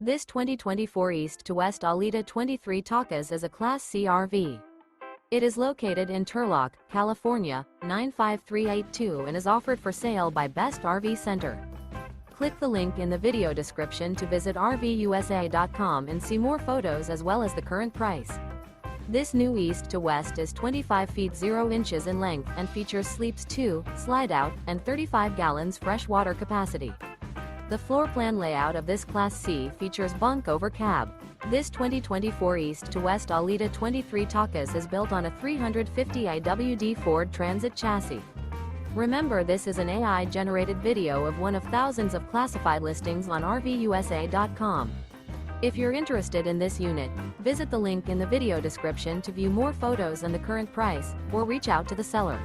This 2024 East to West Alita 23 Takas is a Class C RV. It is located in Turlock, California, 95382 and is offered for sale by Best RV Center. Click the link in the video description to visit RVUSA.com and see more photos as well as the current price. This new East to West is 25 feet 0 inches in length and features sleeps 2, Slideout, and 35 gallons fresh water capacity. The floor plan layout of this Class C features Bunk Over Cab. This 2024 East to West Alita 23 Takas is built on a 350 AWD Ford Transit chassis. Remember, this is an AI-generated video of one of thousands of classified listings on RVUSA.com. If you're interested in this unit, visit the link in the video description to view more photos and the current price, or reach out to the seller.